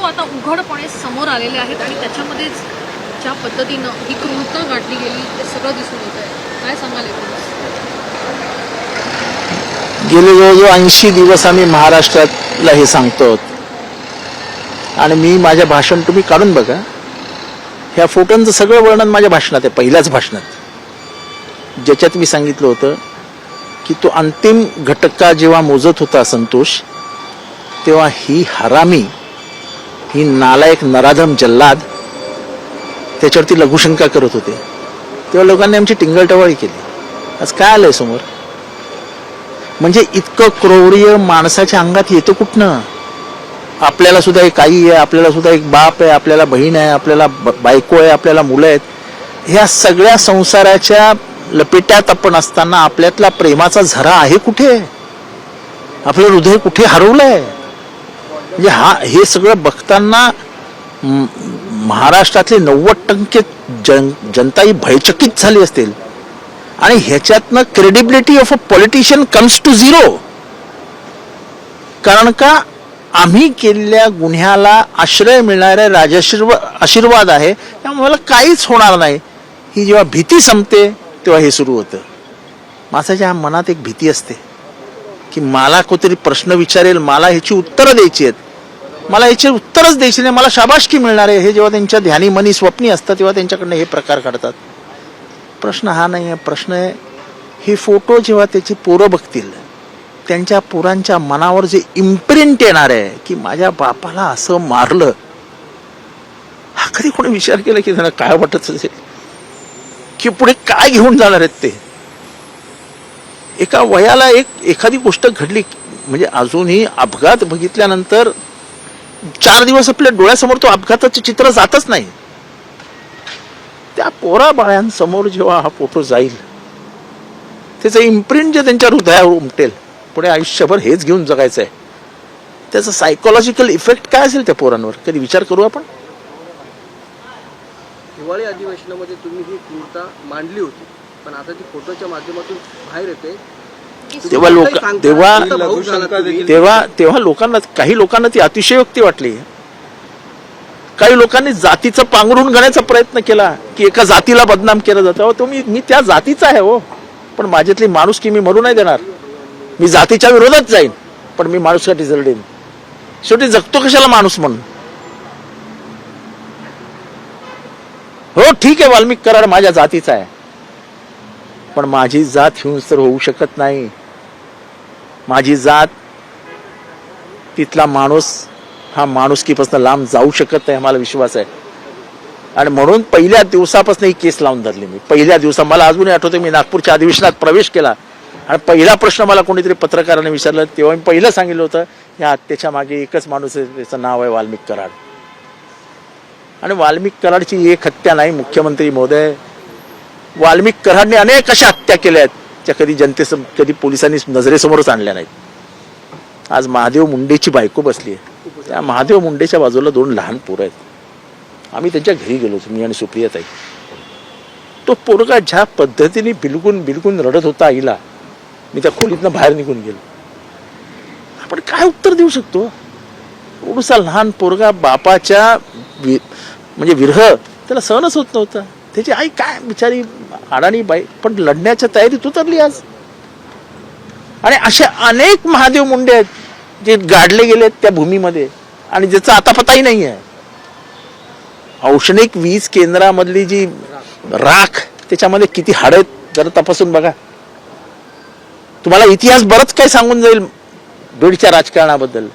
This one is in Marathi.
आता उघडपणे समोर आलेले आहेत आणि त्याच्यामध्येच ज्या पद्धतीनं ही क्रूरता गाठली गेली ते सगळं दिसून येत आहे. काय सांगाल एकूणच? गेले जवळजवळ 80 दिवस आम्ही महाराष्ट्रातला हे सांगतो आणि मी माझ्या भाषण तुम्ही काढून बघा. ह्या फोटोंचं सगळं वर्णन माझ्या भाषणात आहे, पहिल्याच भाषणात, ज्याच्यात मी सांगितलं होतं की तो अंतिम घटका जेव्हा मोजत होता संतोष, तेव्हा ही हरामी, ही नालायक नराधम जल्लाद त्याच्यावरती लघुशंका करत होते. तेव्हा लोकांनी आमची टिंगलटवाळी केली. आज काय आलंय समोर? म्हणजे इतकं क्रौर्य माणसाच्या अंगात येतं कुठनं? आपल्याला सुद्धा एक आई आहे, आपल्याला सुद्धा एक बाप आहे, आपल्याला बहीण आहे, आपल्याला बायको आहे, आपल्याला मुलं आहेत. ह्या सगळ्या संसाराच्या लपेट्यात आपण असताना आपल्यातला प्रेमाचा झरा आहे कुठे? आपलं हृदय कुठे हरवलंय? म्हणजे हे सगळं बघताना महाराष्ट्रातले 90% जनता ही भयचकित झाली असतील आणि ह्याच्यातनं credibility of a politician comes to zero. कारण का आम्ही केलेल्या गुन्ह्याला आश्रय मिळणारे आशीर्वाद आहे, त्यामुळे मला काहीच होणार नाही ही जेव्हा भीती संपते तेव्हा हे सुरू होतं. माणसाच्या मनात एक भीती असते की मला कोणतरी प्रश्न विचारेल, मला ह्याची उत्तरं द्यायची आहेत, मला याची उत्तरच द्यायची नाही, मला शाबासकी मिळणार आहे. हे जेव्हा त्यांच्या ध्यानी मनी स्वप्नी असतात तेव्हा त्यांच्याकडनं हे प्रकार घडतात. प्रश्न हा नाही आहे. प्रश्न आहे हे फोटो जेव्हा त्याची पोरं बघतील, त्यांच्या पोरांच्या मनावर जे इम्प्रिंट येणार आहे की माझ्या बापाला असं मारलं, हा कधी कोणी विचार केला की त्यांना काय वाटत असेल की पुढे काय घेऊन जाणार आहेत ते? एका वयाला एखादी गोष्ट घडली म्हणजे अजूनही अपघात बघितल्यानंतर 4 दिवस आपल्या डोळ्यासमोर तो अपघाताचं चित्र जातच नाही. त्या पोरा बाळ्यांसमोर जेव्हा हा फोटो जाईल, त्याचं इम्प्रिंट जे त्यांच्या हृदयावर उमटेल, पुढे आयुष्यभर हेच घेऊन जगायचं आहे, त्याचा सायकोलॉजिकल इफेक्ट काय असेल त्या पोरांवर? कधी विचार करू आपण? हिवाळी अधिवेशनामध्ये तुम्ही ही क्रूरता मांडली होती, पण आता ती फोटोच्या माध्यमातून बाहेर येते. तेव्हा लोकांना, काही लोकांना ती अतिशयोक्ती वाटली. काही लोकांनी जातीचं पांघरून घेण्याचा प्रयत्न केला की एका जातीला बदनाम केलं जातं. मी त्या जातीचा आहे हो, पण माझ्यातली माणुसकी मी मरू नाही देणार. मी जातीच्या विरोधात जाईन, पण मी माणुससाठी जगेन. शेवटी जगतो कशाला माणूस म्हणून? हो ठीक आहे, वाल्मिक कराड माझ्या जातीचा आहे, पण माझी जात हिंसर होऊ शकत नाही. माझी जात, तिथला माणूस हा माणुसकीपासून लांब जाऊ शकत नाही, मला विश्वास आहे. आणि म्हणून पहिल्या दिवसापासून ही केस लावून धरली मी. पहिल्या दिवसा मला अजूनही आठवतं, मी नागपूरच्या अधिवेशनात प्रवेश केला आणि पहिला प्रश्न मला कोणीतरी पत्रकाराने विचारला, तेव्हा मी पहिलं सांगितलं होतं या हत्येच्या मागे एकच माणूस आहे, त्याचं नाव आहे वाल्मिक कराड. आणि वाल्मिक कराडची एक हत्या नाही मुख्यमंत्री महोदय, वाल्मिक कराडने अनेक अशा हत्या केल्या आहेत त्या कधी पोलिसांनी नजरेसमोरच आणल्या नाहीत. आज महादेव मुंडेची बायको बसली आहे, त्या महादेव मुंडेच्या बाजूला 2 लहान पोरं आहेत. आम्ही त्यांच्या घरी गेलो, मी आणि सुप्रियाताई. तो पोरगा ज्या पद्धतीने बिलकुल रडत होता आईला, मी त्या खोलीतनं बाहेर निघून गेलो. आपण काय उत्तर देऊ शकतो? एवढसा लहान पोरगा, बापाच्या म्हणजे विरह त्याला सहनच होत नव्हता. त्याची आई काय बिचारी अडाणी बाई, पण लढण्याच्या तयारीत उतरली आज. आणि असे अनेक महादेव मुंडे आहेत जे गाडले गेलेत त्या भूमीमध्ये आणि ज्याचा आता पताही नाही आहे. औष्णिक वीज केंद्रामधली जी राख, त्याच्यामध्ये किती हाड आहेत जरा तपासून बघा. तुम्हाला इतिहास बरंच काही सांगून जाईल बीडच्या राजकारणाबद्दल.